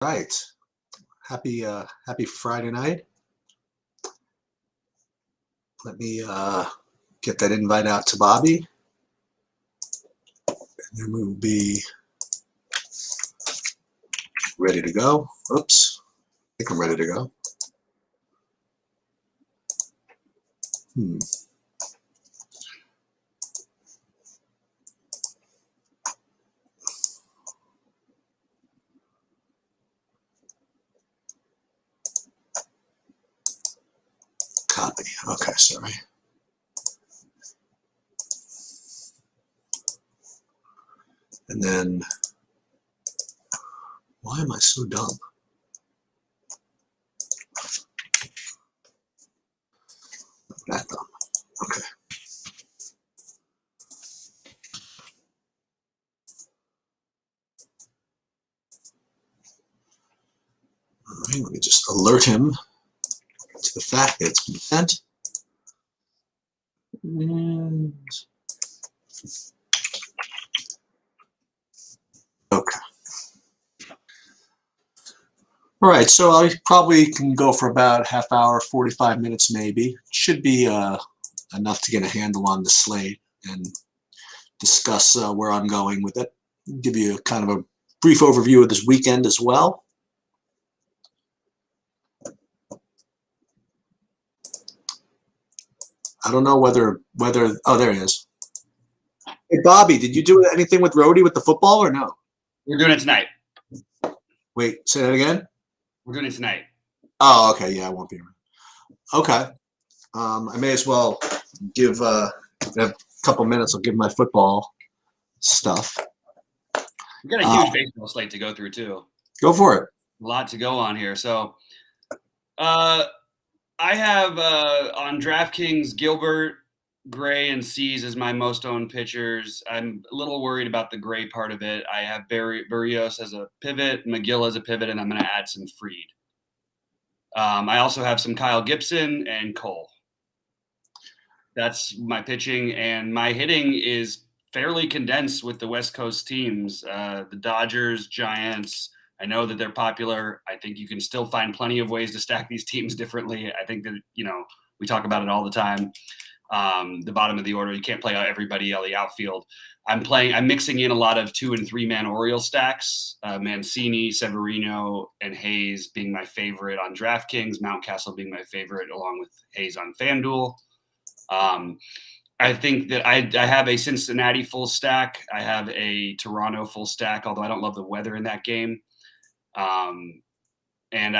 Right. Happy Friday night. Let me get that invite out to Bobby. And then we will be ready to go. Oops. I think I'm ready to go. Copy. Okay, sorry. And then, why am I so dumb? That dumb. Okay. All right, let me just alert him to the fact that it's been sent. And okay. All right, so I probably can go for about half hour, 45 minutes maybe. Should be enough to get a handle on the slate and discuss where I'm going with it. Give you kind of a brief overview of this weekend as well. I don't know whether oh, there he is. Hey Bobby, did you do anything with Rhodey with the football or no? We're doing it tonight. Wait, say that again? We're doing it tonight. Oh, okay, yeah, I won't be around. Okay. I may as well give a couple minutes. I'll give my football stuff. We've got a huge baseball slate to go through too. Go for it. A lot to go on here. So I have on DraftKings Gilbert, Gray, and Cease as my most owned pitchers. I'm a little worried about the Gray part of it. I have Berrios as a pivot, McGill as a pivot, and I'm going to add some Fried. I also have some Kyle Gibson and Cole. That's my pitching, and my hitting is fairly condensed with the West Coast teams. The Dodgers, Giants, I know that they're popular. I think you can still find plenty of ways to stack these teams differently. I think that, we talk about it all the time. The bottom of the order, you can't play out everybody on the outfield. I'm mixing in a lot of 2- and 3-man Oriole stacks. Mancini, Severino, and Hayes being my favorite on DraftKings. Mountcastle being my favorite along with Hayes on FanDuel. I think that I have a Cincinnati full stack. I have a Toronto full stack, although I don't love the weather in that game. And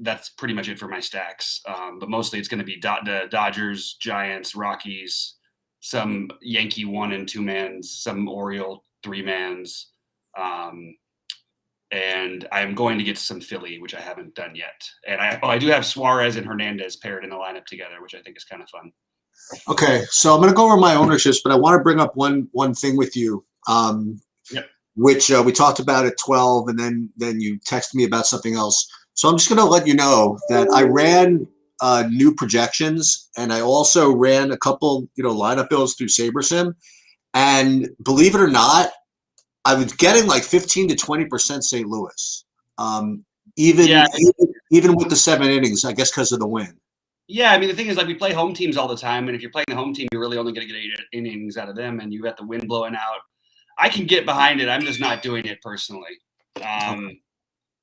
that's pretty much it for my stacks. But mostly it's going to be the Dodgers, Giants, Rockies, some Yankee 1- and 2-mans, some Oriole 3-mans. And I'm going to get to some Philly, which I haven't done yet. And I do have Suarez and Hernandez paired in a lineup together, which I think is kind of fun. Okay, so I'm going to go over my ownerships, but I want to bring up one thing with you, which we talked about at 12, and then you texted me about something else. So I'm just going to let you know that I ran new projections, and I also ran a couple, lineup builds through SaberSim, and believe it or not, I was getting like 15 to 20% St. Louis, even with the 7 innings, I guess because of the win. Yeah, I mean, the thing is, we play home teams all the time, and if you're playing the home team, you're really only going to get 8 innings out of them, and you got the wind blowing out. I can get behind it. I'm just not doing it personally.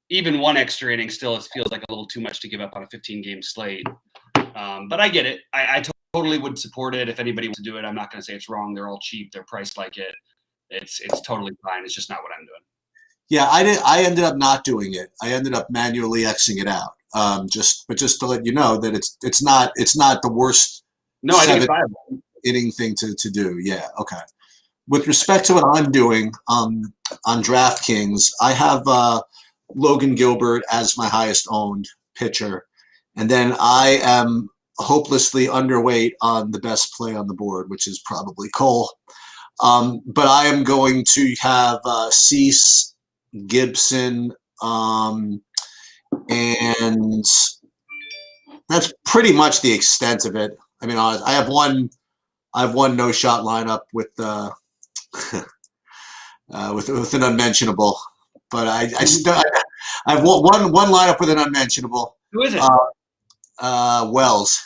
Even 1 extra inning still feels like a little too much to give up on a 15-game slate. But I get it. I totally would support it if anybody wants to do it. I'm not going to say it's wrong. They're all cheap. They're priced like it. It's totally fine. It's just not what I'm doing. Yeah, I ended up not doing it. I ended up manually Xing it out. Just to let you know that it's not the worst. No, I think it's viable. Inning thing to do. Yeah. Okay. With respect to what I'm doing on DraftKings, I have Logan Gilbert as my highest owned pitcher, and then I am hopelessly underweight on the best play on the board, which is probably Cole. But I am going to have Cease, Gibson, and that's pretty much the extent of it. I mean, I have one no shot lineup with with an unmentionable, but I have one lineup with an unmentionable. Who is it? Wells.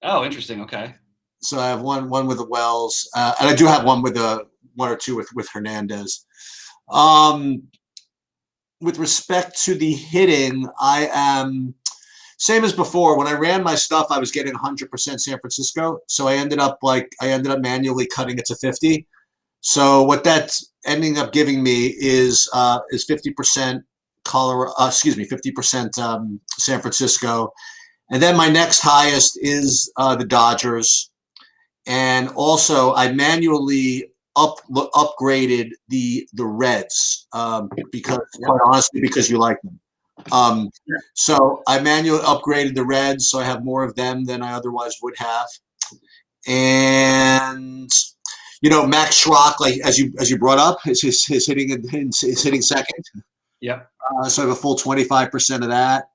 Oh, interesting. Okay. So I have one with the Wells, and I do have one or two with Hernandez. With respect to the hitting, I am same as before. When I ran my stuff, I was getting 100% San Francisco, so I ended up manually cutting it to 50. So what that's ending up giving me is 50% Colorado. 50% San Francisco, and then my next highest is the Dodgers, and also I manually upgraded the Reds because quite honestly because you like them. So I manually upgraded the Reds, so I have more of them than I otherwise would have. And Max Schrock, like as you brought up, is hitting second. Yep. So I have a full 25% of that.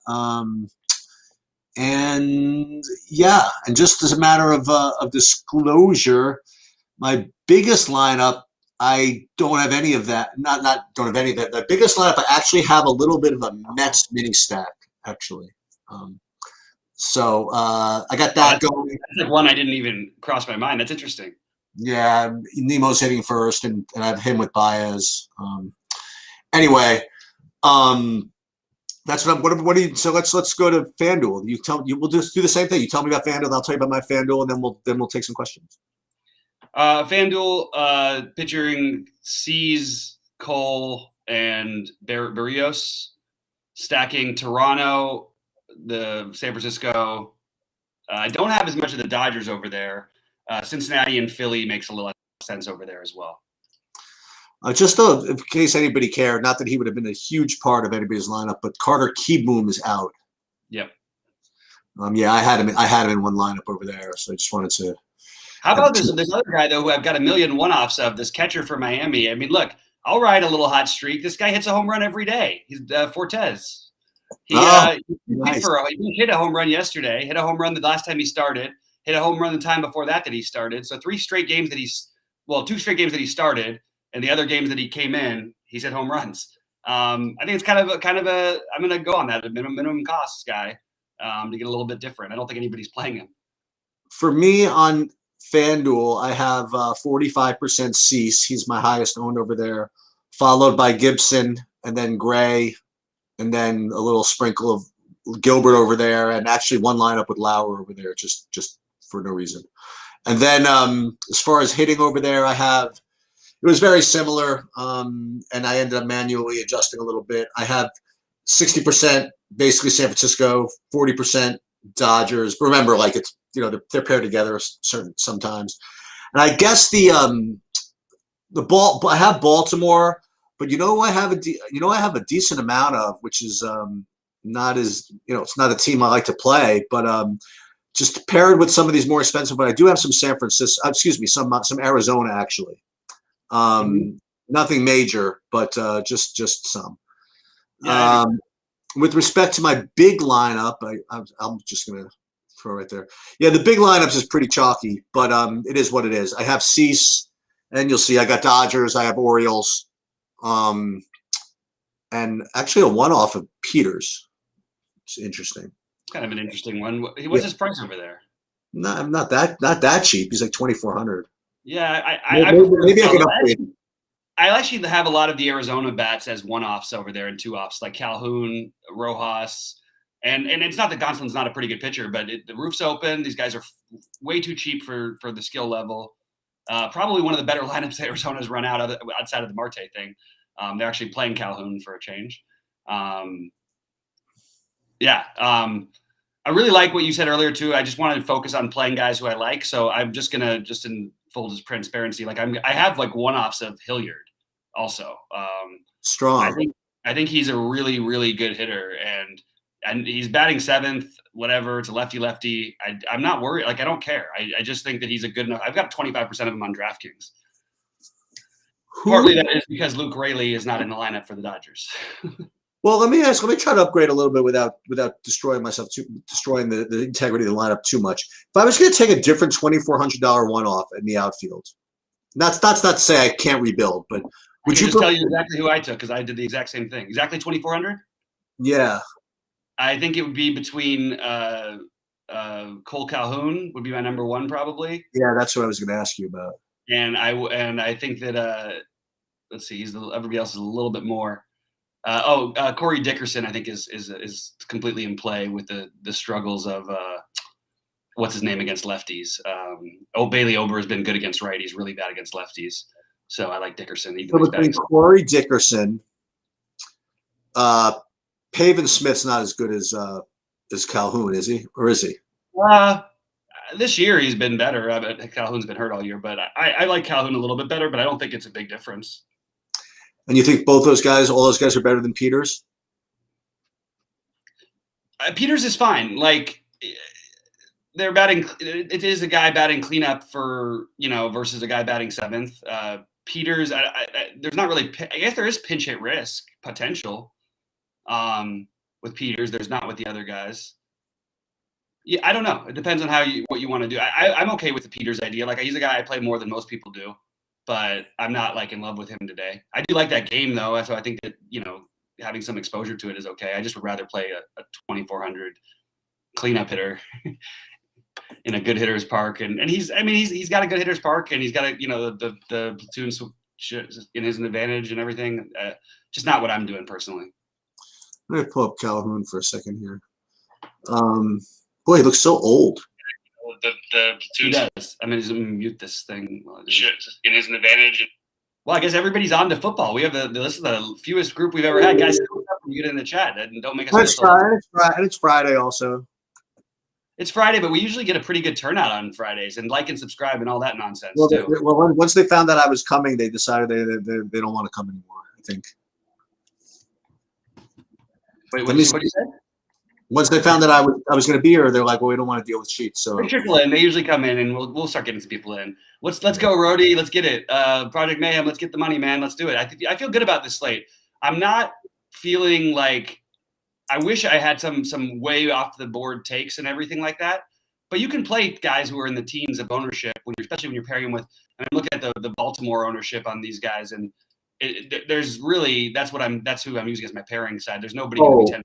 And yeah, and just as a matter of disclosure, my biggest lineup, I don't have any of that. Not don't have any of that. The biggest lineup, I actually have a little bit of a Mets mini stack, actually. So I got that going. That's like one I didn't even cross my mind. That's interesting. Yeah, Nemo's hitting first, and I have him with Baez. Anyway, that's what do you? So let's go to FanDuel. We'll just do the same thing. You tell me about FanDuel, and I'll tell you about my FanDuel, and then we'll take some questions. FanDuel pitching Cease, Cole, and Berrios, stacking Toronto, the San Francisco. I don't have as much of the Dodgers over there. Cincinnati and Philly makes a little sense over there as well. Just though, in case anybody cared, not that he would have been a huge part of anybody's lineup, but Carter Kieboom is out. Yep. Yeah, I had him in one lineup over there, so I just wanted to. How about this other guy though, who I've got a million one-offs of? This catcher for Miami. I mean, look, I'll ride a little hot streak. This guy hits a home run every day. He's Fortes. He hit a home run yesterday. Hit a home run the last time he started. Hit a home run the time before that he started. So 2 straight games that he started, and the other games that he came in, he's hit home runs. I think it's kind of a I'm going to go on that minimum costs guy to get a little bit different. I don't think anybody's playing him. For me on FanDuel, I have 45% Cease. He's my highest owned over there, followed by Gibson, and then Gray, and then a little sprinkle of Gilbert over there, and actually one lineup with Lauer over there, just for no reason. And then as far as hitting over there, it was very similar, and I ended up manually adjusting a little bit. I have 60% basically San Francisco, 40% Dodgers. But remember, like it's they're paired together sometimes. And I guess the ball. I have Baltimore, but I have a decent amount of, which is not as it's not a team I like to play, but just paired with some of these more expensive. But I do have some San Francisco. Some Arizona actually. Nothing major, but just some. Yeah, with respect to my big lineup, I'm just gonna throw right there. Yeah, the big lineups is pretty chalky, but it is what it is. I have Cease, and you'll see I got Dodgers, I have Orioles, and actually a one-off of Peters. It's interesting. Kind of an interesting one. What's his price over there? Not that cheap. He's like 2,400. Yeah, maybe I can upgrade. I actually have a lot of the Arizona bats as one-offs over there and two-offs, like Calhoun, Rojas, and it's not that Gonsolin's not a pretty good pitcher, but the roof's open. These guys are way too cheap for the skill level. Probably one of the better lineups that Arizona's run outside of the Marte thing. They're actually playing Calhoun for a change. I really like what you said earlier too. I just wanted to focus on playing guys who I like. So I'm just gonna, just in full transparency, like I have like one-offs of Hilliard also. Strong. I think he's a really, really good hitter, and he's batting 7th, whatever. It's a lefty. I'm not worried. Like, I don't care. I just think that he's a good enough. I've got 25% of him on DraftKings. Partly that is because Luke Raley is not in the lineup for the Dodgers. Well, let me try to upgrade a little bit without destroying the integrity of the lineup too much. If I was going to take a different $2,400 one-off in the outfield, that's not to say I can't rebuild, but Would you just tell you exactly who I took because I did the exact same thing. Exactly 2,400. Yeah. I think it would be between Cole Calhoun would be my number one probably. Yeah, that's what I was going to ask you about. And I think that let's see, everybody else is a little bit more. Corey Dickerson I think is completely in play with the struggles of what's his name against lefties. Bailey Ober has been good against righties, really bad against lefties. So I like Dickerson. Even so between Corey Dickerson, Pavin Smith's not as good as Calhoun, is he? Or is he? This year he's been better. Calhoun's been hurt all year, but I like Calhoun a little bit better, but I don't think it's a big difference. And you think all those guys are better than Peters? Peters is fine. Like they're batting. It is a guy batting cleanup for versus a guy batting seventh. Peters, there's not really. I guess there is pinch hit risk potential. With Peters, there's not with the other guys. Yeah, I don't know. It depends on what you want to do. I'm okay with the Peters idea. Like he's a guy I play more than most people do, but I'm not like in love with him today. I do like that game though, so I think that having some exposure to it is okay. I just would rather play a 2,400 cleanup hitter in a good hitter's park, and he's got a good hitter's park, and he's got the platoon in his advantage and everything. Just not what I'm doing personally. I'm gonna pull up Calhoun for a second here. Boy, he looks so old. The platoon does. I'm gonna mute this thing. In his advantage. Well, I guess everybody's on to football. We have this is the fewest group we've ever had. Guys, get in the chat and don't make us. It's Friday also. It's Friday, but we usually get a pretty good turnout on Fridays, and like and subscribe and all that nonsense too. Once they found that I was coming, they decided they don't want to come anymore. I think. Wait, what you said? Once they found that I was going to be here, they're like, "Well, we don't want to deal with sheets." So they trickle in. They usually come in, and we'll start getting some people in. Let's go, Rody. Let's get it. Project Mayhem. Let's get the money, man. Let's do it. I feel good about this slate. I'm not feeling like I wish I had some way off the board takes and everything like that. But you can play guys who are in the teens of ownership especially when you're pairing them with. And I'm looking at the Baltimore ownership on these guys, and there's really that's who I'm using as my pairing side. There's nobody going to be 10.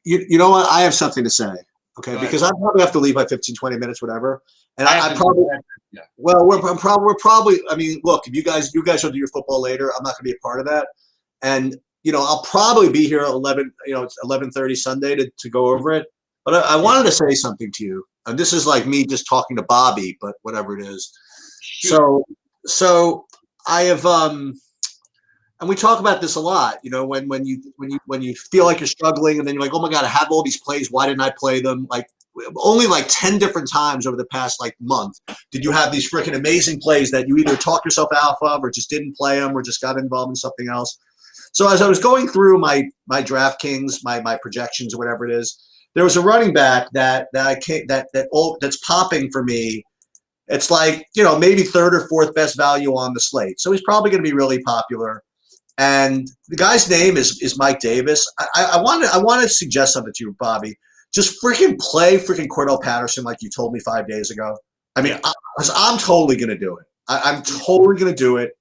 You know what? I have something to say, okay? Because I probably have to leave by 15, 20 minutes, whatever. And I probably, yeah. Well, we're probably. I mean, look, if you guys will do your football later, I'm not going to be a part of that. And I'll probably be here at 11. It's 11:30 Sunday to go over it. But I wanted to say something to you, and this is like me just talking to Bobby, but whatever it is. Shoot. So I have and we talk about this a lot, when you feel like you're struggling and then you're like, oh my God, I have all these plays. Why didn't I play them? Like only like 10 different times over the past month did you have these freaking amazing plays that you either talked yourself out of or just didn't play them or just got involved in something else. So as I was going through my DraftKings, my projections or whatever it is, there was a running back that's popping for me. It's like, maybe third or fourth best value on the slate. So he's probably going to be really popular. And the guy's name is Mike Davis. I want to suggest something to you, Bobby. Just freaking play freaking Cordell Patterson like you told me 5 days ago. I mean, I'm totally going to do it. I'm totally going to do it.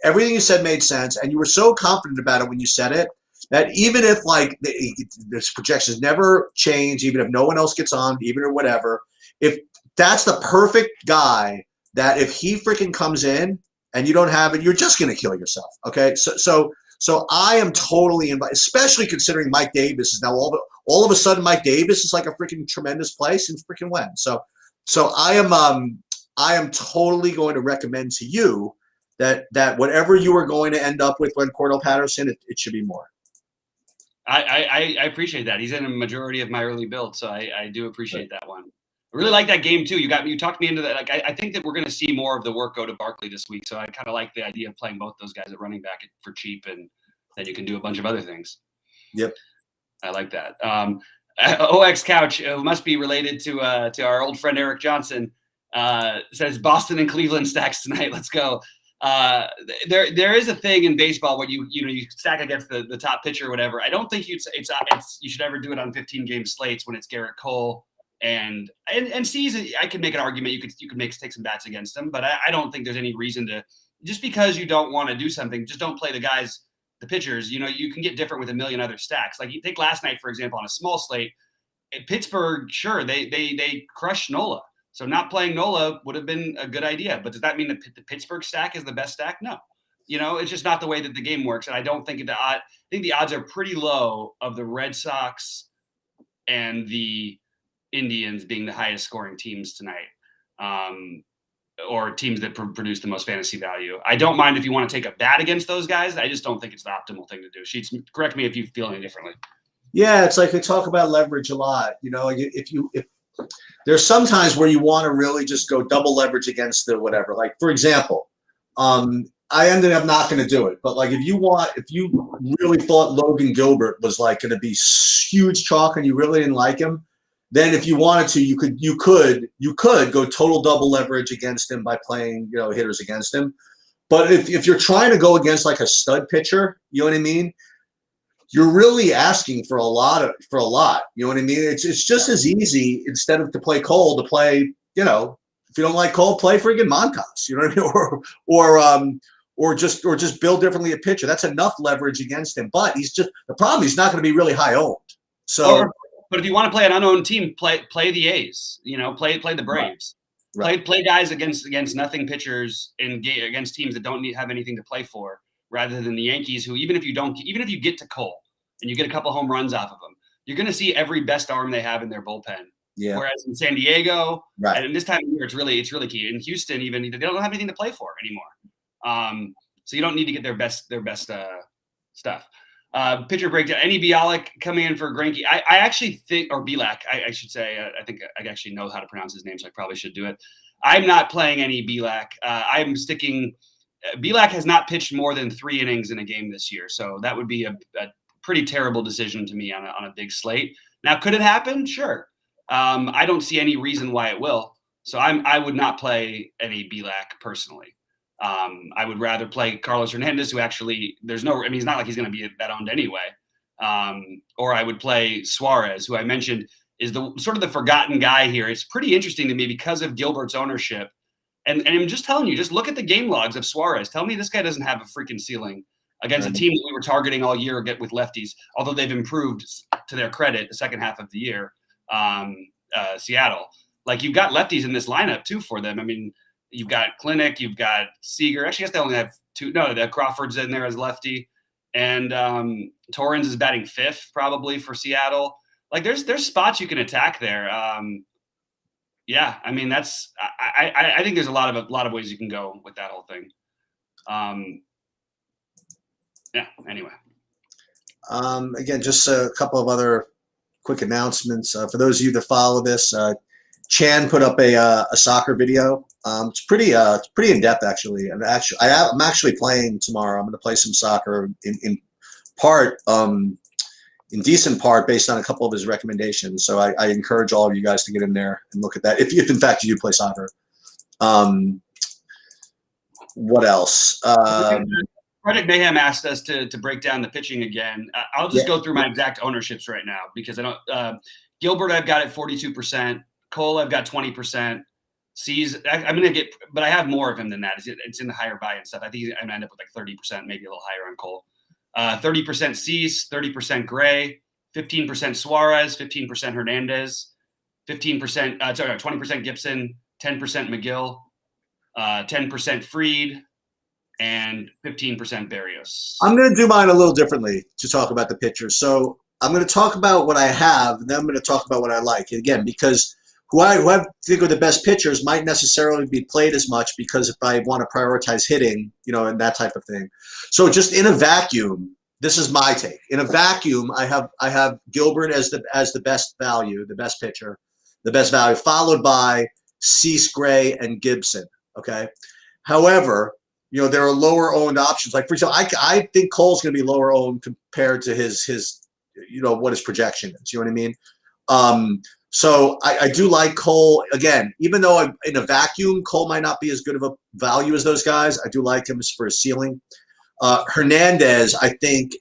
Everything you said made sense, and you were so confident about it when you said it that even if this projections never change, even if no one else gets on, even or whatever, if that's the perfect guy that if he freaking comes in and you don't have it, you're just going to kill yourself. Okay. So I am totally invited, especially considering Mike Davis is now all of a sudden Mike Davis is like a freaking tremendous play since freaking when. So I am totally going to recommend to you that whatever you are going to end up with when Cordell Patterson, it should be more. I appreciate that. He's in a majority of my early builds, so I do appreciate that one. I really like that game too. You talked me into that. Like I think that we're going to see more of the work go to Barkley this week. So I kind of like the idea of playing both those guys at running back for cheap, and then you can do a bunch of other things. Yep, I like that. OX Couch, who must be related to our old friend Eric Johnson, says Boston and Cleveland stacks tonight. Let's go. There is a thing in baseball where you stack against the top pitcher or whatever. I don't think you should ever do it on 15-game slates when it's Garrett Cole. And C's, I could make an argument you could take some bats against him, but I don't think there's any reason to just because you don't want to do something, just don't play the pitchers. You can get different with a million other stacks. Like you take last night, for example, on a small slate, Pittsburgh, sure, they crushed Nola. So not playing Nola would have been a good idea. But does that mean the Pittsburgh stack is the best stack? No. It's just not the way that the game works. And I don't think I think the odds are pretty low of the Red Sox and the Indians being the highest scoring teams tonight, or teams that produce the most fantasy value. I don't mind if you want to take a bat against those guys. I just don't think it's the optimal thing to do. Sheets, correct me if you feel any differently. Yeah, it's like we talk about leverage a lot. If there's some times where you want to really just go double leverage against the whatever. Like for example, I ended up not going to do it, but like if you really thought Logan Gilbert was like going to be huge chalk and you really didn't like him, then if you wanted to, you could go total double leverage against him by playing hitters against him. But if you're trying to go against like a stud pitcher, you know what I mean? You're really asking for a lot. You know what I mean? It's just as easy instead of to play Cole to play, if you don't like Cole, play friggin' Montas, you know what I mean? Or just build differently a pitcher. That's enough leverage against him. But the problem, he's not going to be really high owned. So but if you want to play an unowned team, play the A's, play the Braves. Right. Play guys against nothing pitchers and against teams that don't have anything to play for, rather than the Yankees, who even if you get to Cole and you get a couple home runs off of them, you're going to see every best arm they have in their bullpen. Yeah. Whereas in San Diego, right, and in this time of year, it's really key. In Houston, even they don't have anything to play for anymore. So you don't need to get their best stuff. Pitcher breakdown. Any Bialik coming in for Greinke? I actually think, or Bielak, I should say. I think I actually know how to pronounce his name, so I probably should do it. I'm not playing any Bielak. I'm sticking. Bielak has not pitched more than 3 innings in a game this year, so that would be a pretty terrible decision to me on a big slate. Now, could it happen? Sure. I don't see any reason why it will. So I would not play any Bielak personally. I would rather play Carlos Hernandez, who actually he's not like he's going to be that owned anyway. Or I would play Suarez, who I mentioned is the sort of the forgotten guy here. It's pretty interesting to me because of Gilbert's ownership. And I'm just telling you, just look at the game logs of Suarez. Tell me this guy doesn't have a freaking ceiling against a team that we were targeting all year with lefties, although they've improved, to their credit, the second half of the year, Seattle. Like, you've got lefties in this lineup, too, for them. I mean, you've got Clinic, you've got Seager. Actually, I guess they only have 2. No, the Crawford's in there as lefty. And Torrens is batting 5th, probably, for Seattle. Like, there's spots you can attack there. Yeah, I mean, I think there's a lot of ways you can go with that whole thing. Yeah, anyway. Again, just a couple of other quick announcements. For those of you that follow this, Chan put up a soccer video. It's pretty in depth, actually. And I'm actually playing tomorrow. I'm going to play some soccer in decent part based on a couple of his recommendations. So I encourage all of you guys to get in there and look at that if in fact you do play soccer. What else? Project Mayhem asked us to break down the pitching again. I'll just go through my exact ownerships right now because I don't. Gilbert, I've got at 42%. Cole, I've got 20%. Cease, I'm gonna get, but I have more of him than that. It's in the higher buy and stuff. I think I'm gonna end up with like 30%, maybe a little higher on Cole. 30% Cease, 30% Gray, 15% Suarez, 15% Hernandez, 20% Gibson, 10% McGill, 10% Freed, and 15% Barrios. I'm going to do mine a little differently to talk about the pitchers. So I'm going to talk about what I have, and then I'm going to talk about what I like. And again, because who I think are the best pitchers might necessarily be played as much, because if I want to prioritize hitting, and that type of thing. So just in a vacuum, this is my take. In a vacuum, I have Gilbert as the best value, the best pitcher, the best value, followed by Cease, Gray, and Gibson. Okay. However, there are lower owned options. Like, for example, I think Cole's going to be lower owned compared to his what his projection is. You know what I mean? So I do like Cole. Again, even though I'm in a vacuum, Cole might not be as good of a value as those guys. I do like him for his ceiling. Hernandez, I think,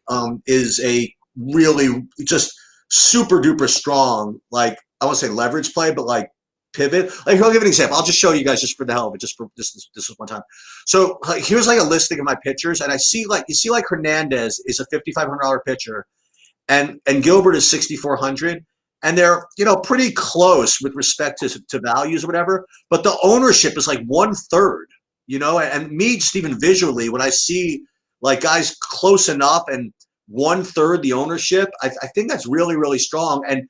is a really just super duper strong, like, I won't say leverage play, but like pivot. Like, I'll give an example. I'll just show you guys just for the hell of it, just for this is one time. So here's like a listing of my pitchers, and I see like Hernandez is a $5,500 pitcher, and Gilbert is 6,400, and they're pretty close with respect to values or whatever. But the ownership is like 1/3, and me just even visually when I see like guys close enough and 1/3 the ownership, I think that's really really strong. And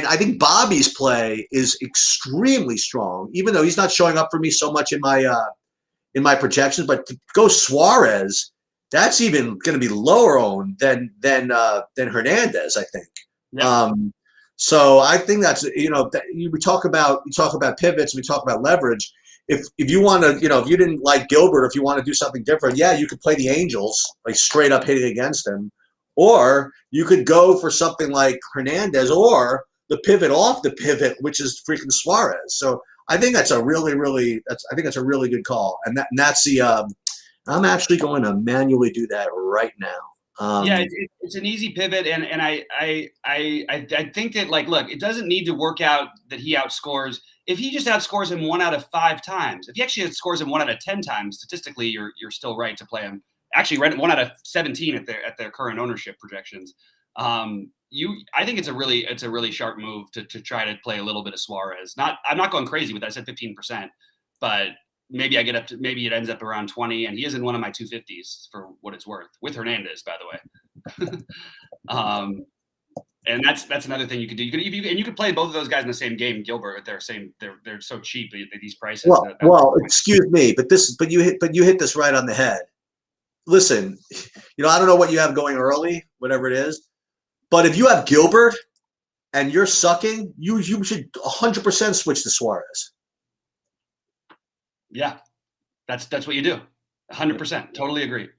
I think Bobby's play is extremely strong, even though he's not showing up for me so much in my projections. But to go Suarez, that's even going to be lower owned than Hernandez, I think. Yeah. So I think that's we talk about pivots, we talk about leverage. If you want to, if you didn't like Gilbert, if you want to do something different, yeah, you could play the Angels, like straight up hitting against him, or you could go for something like Hernandez or the pivot off the pivot, which is freaking Suarez. So I think that's a really good call, and that's the. I'm actually going to manually do that right now. Yeah, it's an easy pivot, and I think that, like, look, it doesn't need to work out that he outscores. If he just outscores him 1 out of 5 times, if he actually outscores him 1 out of 10 times, statistically, you're still right to play him. Actually, 1 out of 17 at their current ownership projections. I think it's a really sharp move to try to play a little bit of Suarez. I'm not going crazy with that. I said 15%, but maybe it ends up around 20, and he is in one of my 250s for what it's worth, with Hernandez, by the way. And that's another thing you could do. You could play both of those guys in the same game. Gilbert, they're so cheap at these prices. Well, excuse me, but you hit this right on the head. Listen, I don't know what you have going early, whatever it is, but if you have Gilbert and you're sucking, you should 100% switch to Suarez. Yeah, that's what you do. 100%. Totally agree.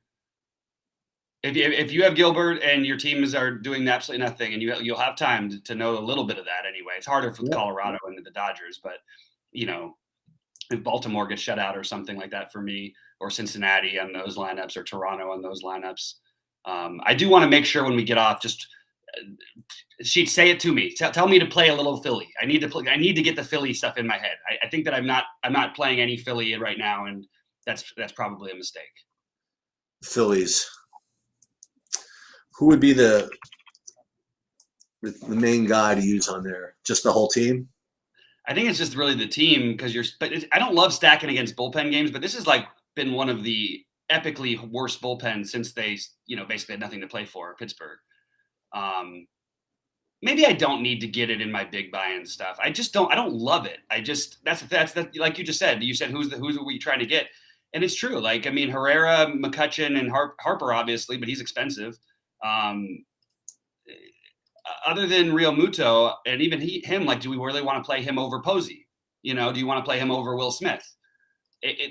If you have Gilbert and your teams are doing absolutely nothing, and you'll have time to know a little bit of that anyway. It's harder for Colorado and the Dodgers, but if Baltimore gets shut out or something like that for me, or Cincinnati on those lineups, or Toronto on those lineups, I do want to make sure when we get off, just say it to me. Tell me to play a little Philly. I need to get the Philly stuff in my head. I think that I'm not playing any Philly right now, and that's probably a mistake. Phillies. Who would be the main guy to use on there? Just the whole team? I think it's just really the team, because I don't love stacking against bullpen games, but this has like been one of the epically worst bullpens since they basically had nothing to play for, Pittsburgh. Maybe I don't need to get it in my big buy-in stuff. I don't love it. That's like you just said. You said who's are we trying to get? And it's true. Like, I mean, Herrera, McCutchen, and Harper, obviously, but he's expensive. Other than Real Muto, and even him, like, do we really want to play him over Posey? Do you want to play him over Will Smith?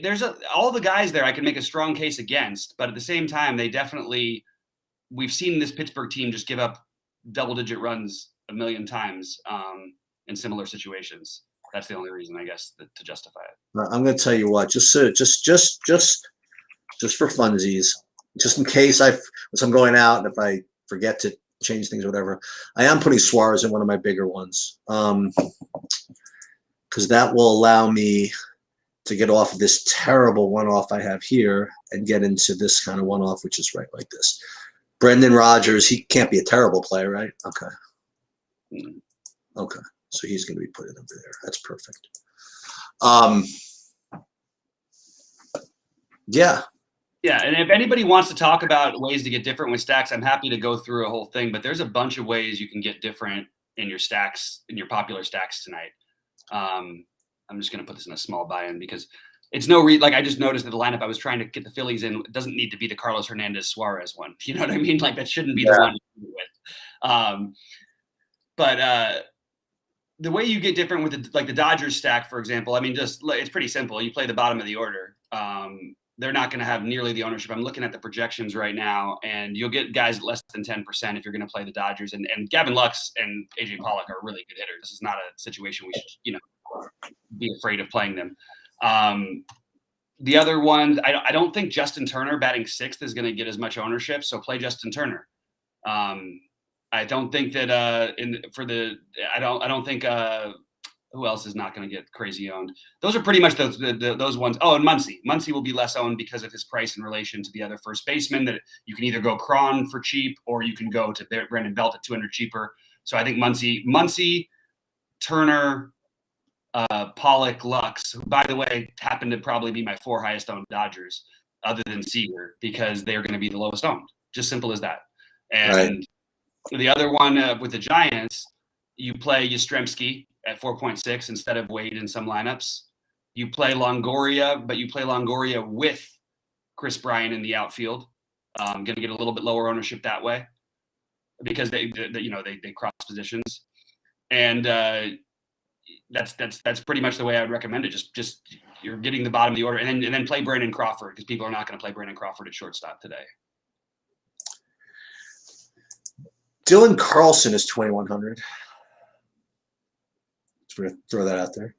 There's all the guys there I can make a strong case against, but at the same time, we've seen this Pittsburgh team just give up double-digit runs a million times in similar situations. That's the only reason, I guess, to justify it. I'm going to tell you what, just for funsies, just in case as I'm going out, and if I forget to change things or whatever, I am putting Suarez in one of my bigger ones, because that will allow me to get off of this terrible one-off I have here and get into this kind of one-off, which is right like this. Brendan Rodgers, he can't be a terrible player, right? Okay. Okay. So he's going to be put in over there. That's perfect. Yeah. Yeah, and if anybody wants to talk about ways to get different with stacks, I'm happy to go through a whole thing, but there's a bunch of ways you can get different in your stacks, in your popular stacks tonight. I'm just going to put this in a small buy-in because it's like I just noticed that the lineup I was trying to get the Phillies in doesn't need to be the Carlos Hernandez Suarez one. You know what I mean? Like, that shouldn't be the one to do with. But the way you get different with the Dodgers stack, for example, I mean, it's pretty simple. You play the bottom of the order. They're not going to have nearly the ownership. I'm looking at the projections right now, and you'll get guys less than 10% if you're going to play the Dodgers. And Gavin Lux and AJ Pollock are really good hitters. This is not a situation we should, be afraid of playing them. The other ones, I don't think Justin Turner batting 6th is going to get as much ownership. So play Justin Turner. I don't think that I don't think Who else is not going to get crazy owned? Those are pretty much those ones. Oh, and Muncy. Muncy will be less owned because of his price in relation to the other first baseman. That you can either go Cron for cheap or you can go to Brandon Belt at 200 cheaper. So I think Muncy, Turner, Pollock, Lux, who, by the way, happen to probably be my 4 highest owned Dodgers, other than Seager, because they're going to be the lowest owned. Just simple as that. And the other one with the Giants, you play Yastrzemski at 4.6 instead of Wade in some lineups. You play Longoria, but you play Longoria with Chris Bryant in the outfield. Going to get a little bit lower ownership that way because they cross positions, and that's pretty much the way I would recommend it. Just you're getting the bottom of the order, and then play Brandon Crawford, because people are not going to play Brandon Crawford at shortstop today. Dylan Carlson is 2,100. We're going to throw that out there.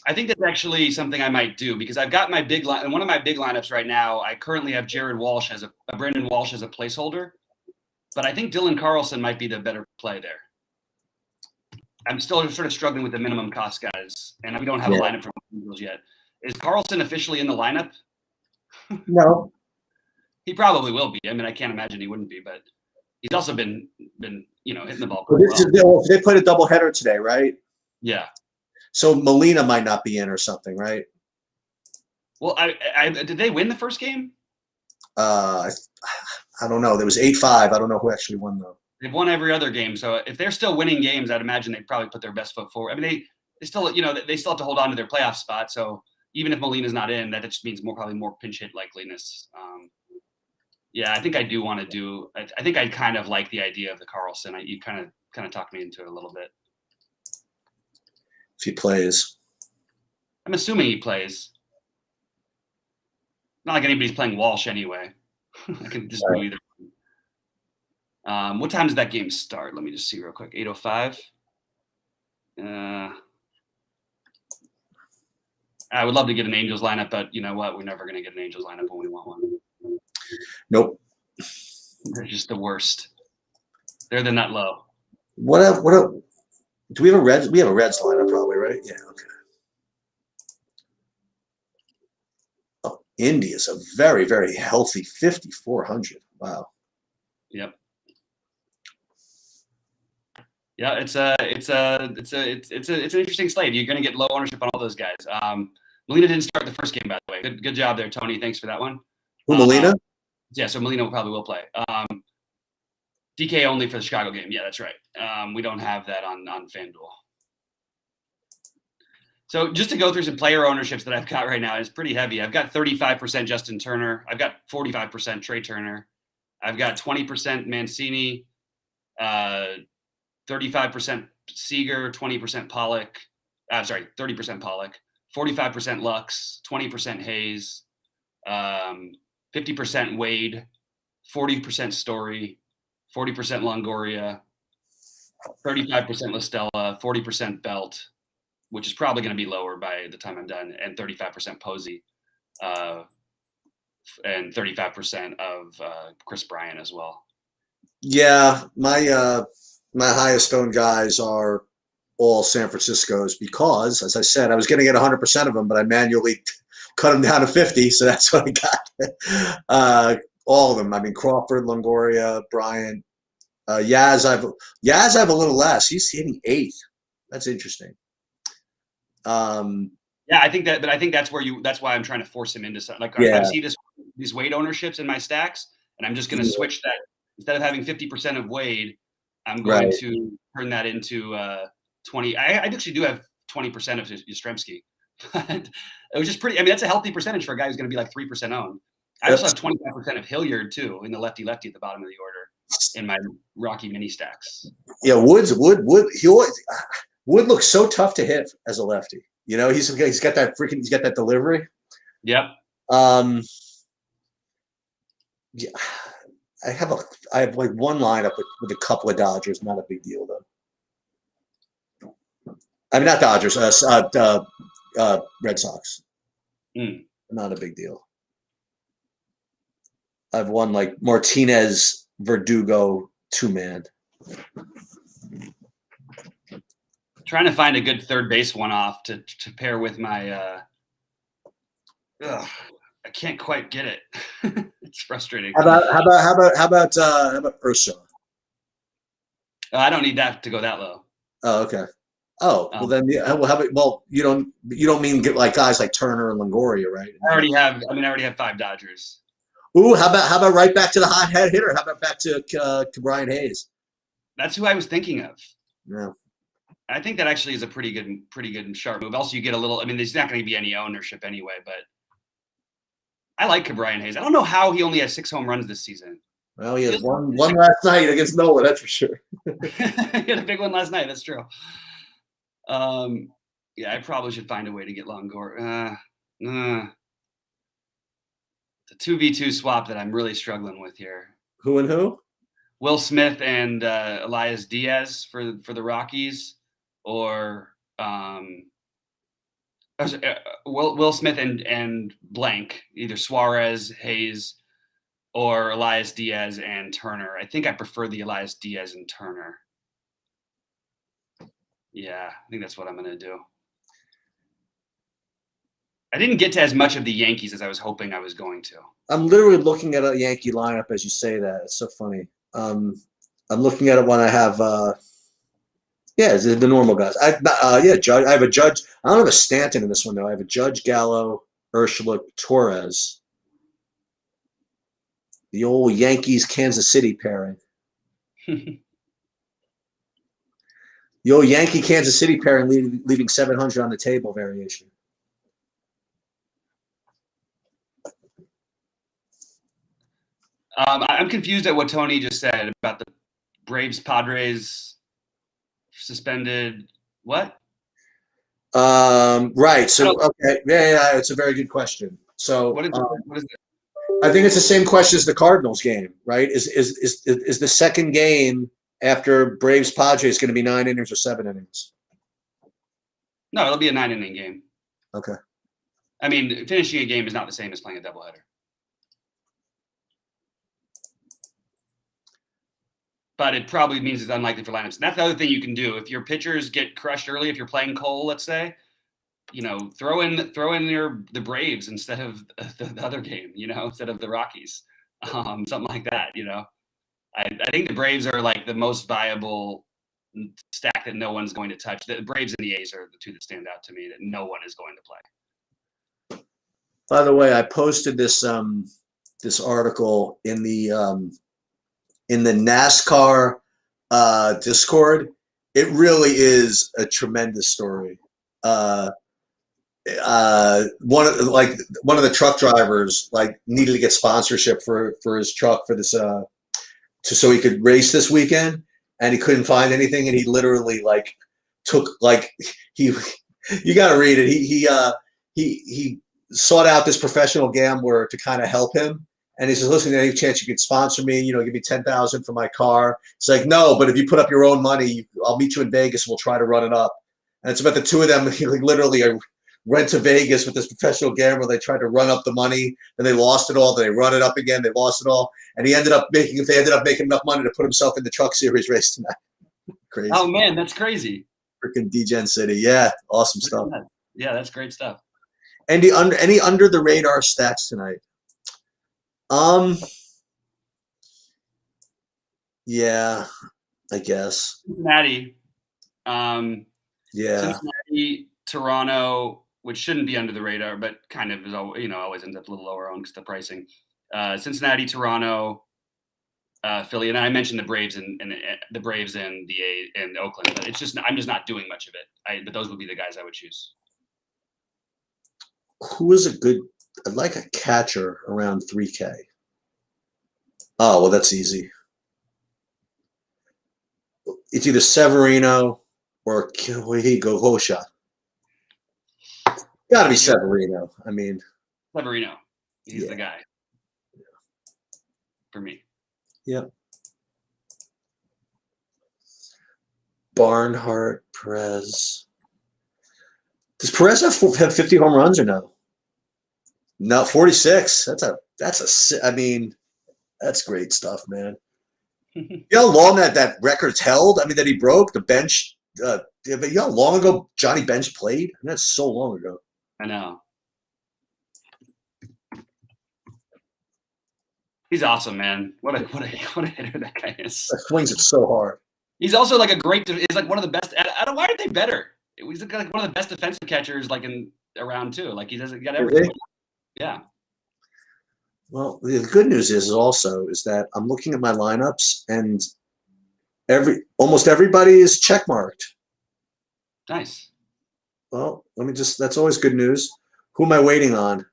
I think that's actually something I might do, because I've got my big line. In one of my big lineups right now, I currently have Jared Walsh as Brandon Walsh as a placeholder, but I think Dylan Carlson might be the better play there. I'm still sort of struggling with the minimum cost guys, and we don't have a lineup from Angels yet. Is Carlson officially in the lineup? No. He probably will be. I mean, I can't imagine he wouldn't be, but he's also been hitting the ball. They played a doubleheader today, right? Yeah. So Molina might not be in or something, right? Well, did they win the first game? I don't know. There was 8-5. I don't know who actually won though. They've won every other game, so if they're still winning games, I'd imagine they'd probably put their best foot forward. I mean, they still have to hold on to their playoff spot. So even if Molina's not in, that just means probably more pinch hit likeliness. Yeah, I think I do want to do. I think I kind of like the idea of the Carlson. You kind of talked me into it a little bit. If he plays, I'm assuming he plays. Not like anybody's playing Walsh anyway. I can just do either. What time does that game start? Let me just see real quick. 8:05. I would love to get an Angels lineup, but you know what? We're never going to get an Angels lineup when we want one. Nope. They're just the worst. They're the nut low. Do we have a Reds? We have a Reds lineup probably, right? Yeah, okay. Oh, Indy is a very, very healthy 5,400. Wow. Yep. Yeah, it's an interesting slate. You're going to get low ownership on all those guys. Molina didn't start the first game, by the way. Good job there, Tony. Thanks for that one. Who, Molina? Yeah, so Molina probably will play. DK only for the Chicago game. Yeah, that's right. We don't have that on FanDuel. So just to go through some player ownerships that I've got right now, it's pretty heavy. I've got 35% Justin Turner. I've got 45% Trey Turner. I've got 20% Mancini, 35% Seager, 20% Pollock. 30% Pollock, 45% Lux, 20% Hayes, 50% Wade, 40% Story, 40% Longoria, 35% Listella, 40% Belt, which is probably going to be lower by the time I'm done, and 35% Posey, and 35% of Chris Bryant as well. Yeah, my highest owned guys are all San Francisco's because, as I said, I was going to get 100% of them, but I manually cut them down to 50, so that's what I got. All of them. I mean, Crawford, Longoria, Bryant, Yaz. I have a little less. He's hitting 8th. That's interesting. Yeah, I think that's why I'm trying to force him into something. Like, I see these Wade ownerships in my stacks, and I'm just going to switch that. Instead of having 50% of Wade, I'm going to turn that into 20. I actually do have 20% of Yastrzemski. It was just pretty. I mean, that's a healthy percentage for a guy who's going to be like 3% owned. I also have 25% of Hilliard too in the lefty at the bottom of the order in my Rocky mini stacks. Yeah, Wood looks so tough to hit as a lefty. You know, he's got that delivery. Yep. Yeah, I have like one lineup with a couple of Dodgers. Not a big deal though. I mean, not Dodgers. Red Sox. Not a big deal. I've won like Martinez, Verdugo, 2-man. Trying to find a good third base one-off to pair with my. I can't quite get it. It's frustrating. How about Ursa? I don't need that to go that low. Oh, okay. Oh, well then, you don't mean get like guys like Turner and Longoria, right? I already have 5 Dodgers. Ooh, how about right back to the hot head hitter? How about back to Brian Hayes? That's who I was thinking of. Yeah. I think that actually is a pretty good and sharp move. Also, you get a little. I mean, there's not going to be any ownership anyway, but I like Brian Hayes. I don't know how he only has 6 home runs this season. Well, he had one last night against Noah, that's for sure. He had a big one last night. That's true. Yeah, I probably should find a way to get Longoria. The 2v2 swap that I'm really struggling with here. Who and who? Will Smith and Elias Diaz for the Rockies, or Will Smith and blank, either Suarez, Hayes, or Elias Diaz and Turner. I think I prefer the Elias Diaz and Turner. Yeah, I think that's what I'm going to do. I didn't get to as much of the Yankees as I was hoping I was going to. I'm literally looking at a Yankee lineup as you say that. It's so funny. I'm looking at it when I have it's the normal guys. Judge. I have a Judge. I don't have a Stanton in this one though. I have a Judge, Gallo, Urshela, Torres. The old Yankees Kansas City pairing. The old Yankee Kansas City pairing leaving 700 on the table variation. I'm confused at what Tony just said about the Braves Padres suspended. What? Right. So okay, yeah, it's a very good question. So what is it? I think it's the same question as the Cardinals game, right? Is the second game after Braves Padres going to be 9 innings or 7 innings? No, it'll be a 9-inning game. Okay. I mean, finishing a game is not the same as playing a doubleheader. But it probably means it's unlikely for lineups. And that's the other thing you can do. If your pitchers get crushed early, if you're playing Cole, let's say, throw in the Braves instead of the other game, instead of the Rockies, something like that. I think the Braves are like the most viable stack that no one's going to touch. The Braves and the A's are the two that stand out to me that no one is going to play. By the way, I posted this this article in the NASCAR Discord. It really is a tremendous story. One of the truck drivers needed to get sponsorship for his truck for this so he could race this weekend, and he couldn't find anything, and he literally took you got to read it. He sought out this professional gambler to kind of help him. And he says, listen, any chance you could sponsor me, give me $10,000 for my car? It's like, no, but if you put up your own money, I'll meet you in Vegas. We'll try to run it up. And it's about the two of them literally went to Vegas with this professional gambler. They tried to run up the money, and they lost it all. Then they run it up again. They lost it all. And they ended up making enough money to put himself in the Truck Series race tonight. Crazy. Oh, man, that's crazy. Freaking Degen City. Yeah, awesome stuff. Yeah, that's great stuff. Any under the radar stats tonight? Yeah, I guess. Cincinnati. Yeah. Cincinnati, Toronto, which shouldn't be under the radar, but kind of is always ends up a little lower on because the pricing. Cincinnati, Toronto, Philly, and I mentioned the Braves and the Braves and and Oakland, but I'm just not doing much of it. But those would be the guys I would choose. Who is a good? I'd like a catcher around 3K. Oh, well, that's easy. It's either Severino or Hosha. Got to be Severino. I mean, Severino. He's the guy. Yeah. For me. Yep. Barnhart, Perez. Does Perez have 50 home runs or no? No, 46. That's great stuff, man. You know how long that record's held? I mean, that he broke the bench but you know how long ago Johnny Bench played? And that's so long ago. I know. He's awesome, man. What a hitter that guy is. That swings it so hard. He's also like he's like one of the best. I don't. Why aren't they better? He's like one of the best defensive catchers like around too. Like he got everything. Really? Yeah. Well, the good news is that I'm looking at my lineups and almost everybody is checkmarked. Nice. Well, that's always good news. Who am I waiting on?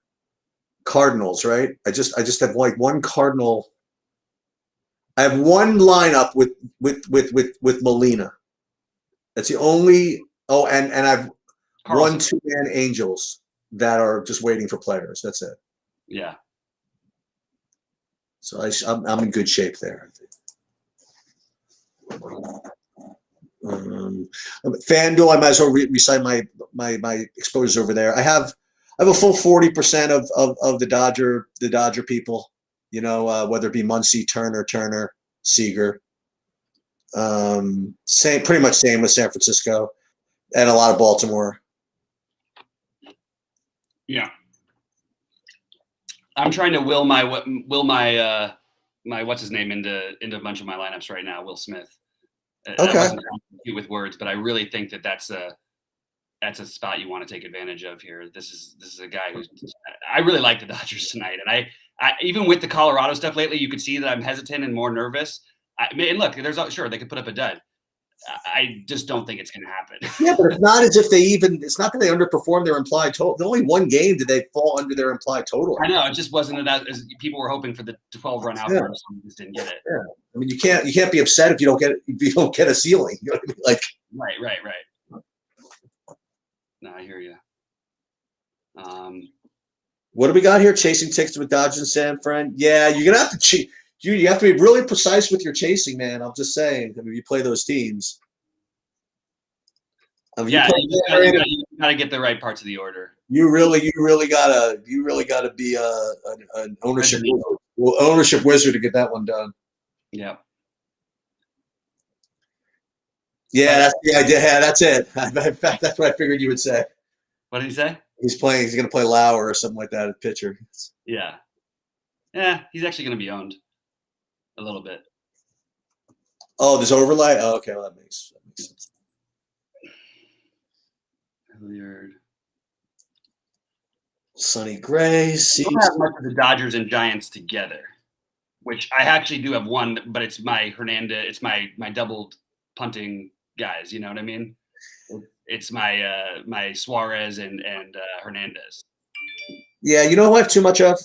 Cardinals, right? I just have like one Cardinal. I have one lineup with Molina. That's the only. Oh, and I've Carlson. 1-2-man Angels that are just waiting for players. That's it. Yeah. So I'm in good shape there. FanDuel, I might as well recite my exposures over there. I have a full 40% of the Dodger people. You know, whether it be Muncy, Turner, Seager. Pretty much same with San Francisco, and a lot of Baltimore. Yeah. I'm trying to will my what's his name into a bunch of my lineups right now. Will Smith. Okay. With words, but I really think that's a spot you want to take advantage of here. This is a guy I really like the Dodgers tonight, and I even with the Colorado stuff lately, you could see that I'm hesitant and more nervous. And look, sure they could put up a dud. I just don't think it's going to happen. Yeah, but it's not as if it's not that they underperformed their implied total. The only one game did they fall under their implied total. I know, it just wasn't as people were hoping for the 12-run outburst. Yeah. Just didn't get it. Yeah. I mean, you can't be upset if you don't get a ceiling. You know what I mean? Like, right. No, I hear you. What do we got here? Chasing tickets with Dodgers and San Fran. Yeah, you're gonna have to cheat. You have to be really precise with your chasing, man. I'm just saying. I mean, you play those teams. You got to get the right parts of the order. You really gotta be an ownership wizard to get that one done. Yeah. Yeah, that's the idea. Yeah, that's it. In fact, that's what I figured you would say. What did he say? He's going to play Lauer or something like that at pitcher. Yeah. Yeah, he's actually going to be owned a little bit. Oh, there's overlay? Oh, okay. Well, that makes sense. Hilliard. Sonny Gray. I don't have much of the Dodgers and Giants together, which I actually do have one, but it's my Hernandez. It's my doubled punting guys. You know what I mean? It's my Suarez and Hernandez. Yeah, you know who I have too much of?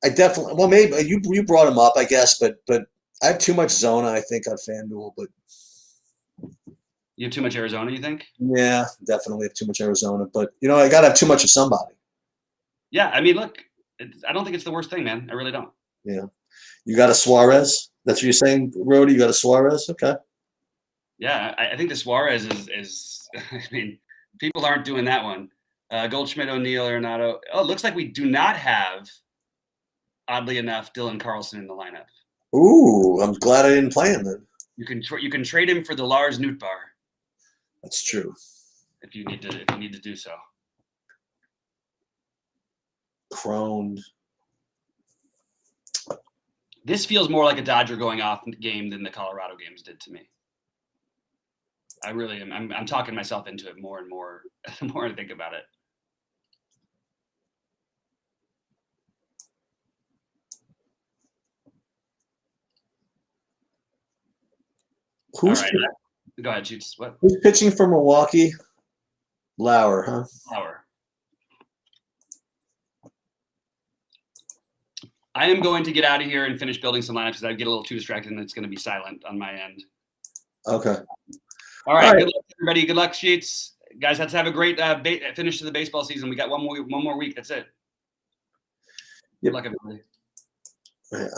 I definitely. Well, maybe you brought him up, I guess, but I have too much Zona, I think, on FanDuel. But you have too much Arizona, you think? Yeah, definitely have too much Arizona. But I gotta have too much of somebody. Yeah, I mean, look, I don't think it's the worst thing, man. I really don't. Yeah, you got a Suarez. That's what you're saying, Rody. You got a Suarez. Okay. Yeah, I think the Suarez is. I mean, people aren't doing that one. Goldschmidt, O'Neill, Arenado. Oh, it looks like we do not have, oddly enough, Dylan Carlson in the lineup. Ooh, I'm glad I didn't play him then. You can trade him for the Lars Nootbaar. That's true. If you need to do so. Crone. This feels more like a Dodger going off game than the Colorado games did to me. I really am. I'm talking myself into it more and more the more I think about it. All right. Go ahead, shoots. What? Who's pitching for Milwaukee? Lauer, huh? Lauer. I am going to get out of here and finish building some lineups because I get a little too distracted and it's going to be silent on my end. Okay. All right. Good luck, everybody. Good luck, Sheets. Guys, let's have a great finish to the baseball season. We got one more week. That's it. Good luck, everybody.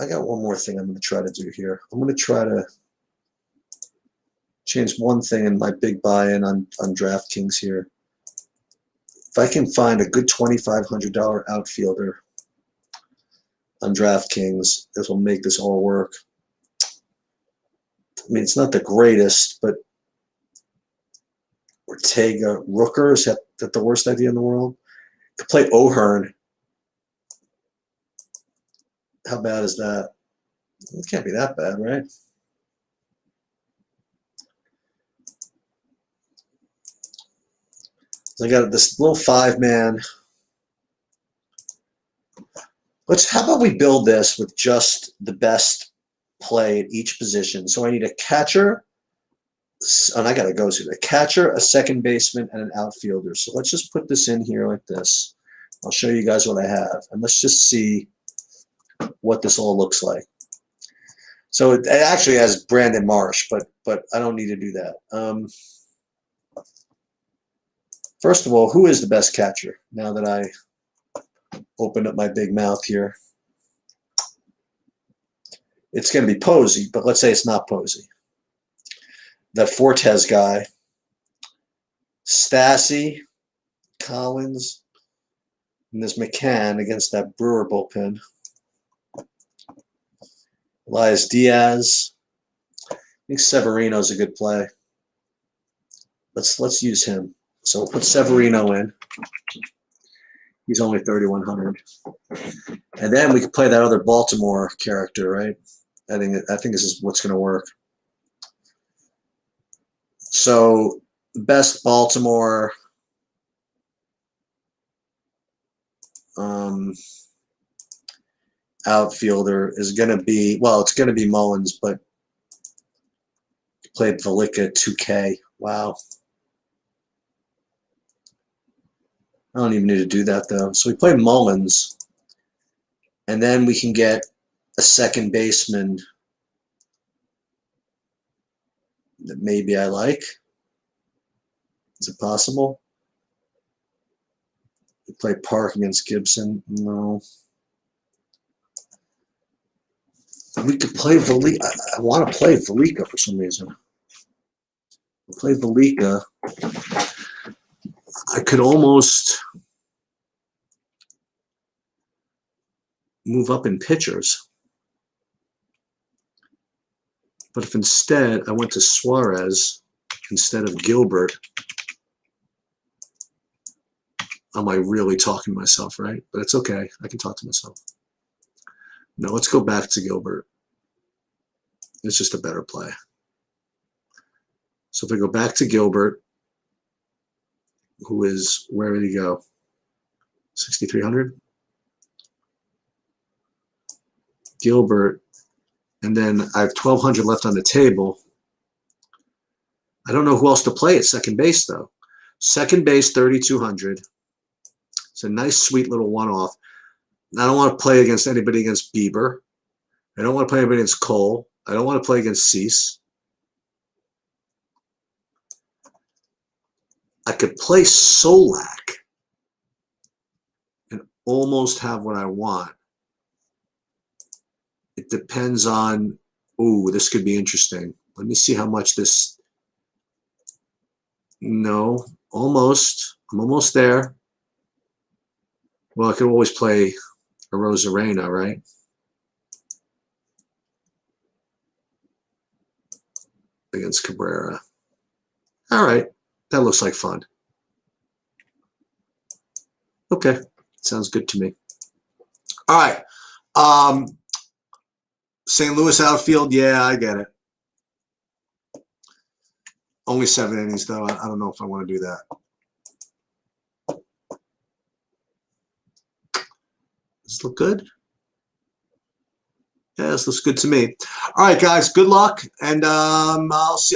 I got one more thing I'm going to try to do here. I'm going to try to change one thing in my big buy-in on DraftKings here. If I can find a good $2,500 outfielder on DraftKings, this will make this all work. I mean, it's not the greatest, but Ortega Rooker. Is that the worst idea in the world? Could play O'Hearn. How bad is that? It can't be that bad, right? So I got this little 5-man. How about we build this with just the best play at each position? So I need a catcher, and I got to go to a catcher, a second baseman, and an outfielder. So let's just put this in here like this. I'll show you guys what I have, and let's just see what this all looks like. So it actually has Brandon Marsh, but I don't need to do that. First of all, who is the best catcher? Now that I opened up my big mouth here, it's going to be Posey, but let's say it's not Posey. That Fortes guy, Stassi, Collins, and this McCann against that Brewer bullpen. Elias Diaz. I think Severino's a good play. Let's use him. So we'll put Severino in. He's only 3,100. And then we could play that other Baltimore character, right? I think this is what's going to work. So the best Baltimore outfielder is going to be, well, it's going to be Mullins, but he played Velika 2K. Wow. I don't even need to do that, though. So we play Mullins, and then we can get a second baseman that maybe I like. Is it possible? We play Park against Gibson. No. We could play Velika. I want to play Velika for some reason. We'll play Velika. I could almost move up in pitchers. But if instead I went to Suarez instead of Gilbert, am I really talking to myself, right? But it's okay. I can talk to myself. No, let's go back to Gilbert. It's just a better play. So if I go back to Gilbert, who is, where did he go? 6,300? Gilbert, and then I have 1,200 left on the table. I don't know who else to play at second base, though. Second base, 3,200. It's a nice, sweet little one-off. I don't want to play against anybody against Bieber. I don't want to play anybody against Cole. I don't want to play against Cease. I could play Solak and almost have what I want. It depends on, ooh, this could be interesting. Let me see how much this, no, almost. I'm almost there. Well, I could always play a Rosarena, right? Against Cabrera. All right. That looks like fun. Okay. Sounds good to me. All right. St. Louis outfield. Yeah, I get it. Only 7 innings, though. I don't know if I want to do that. Does this look good? Yeah, this looks good to me. All right, guys. Good luck, and I'll see.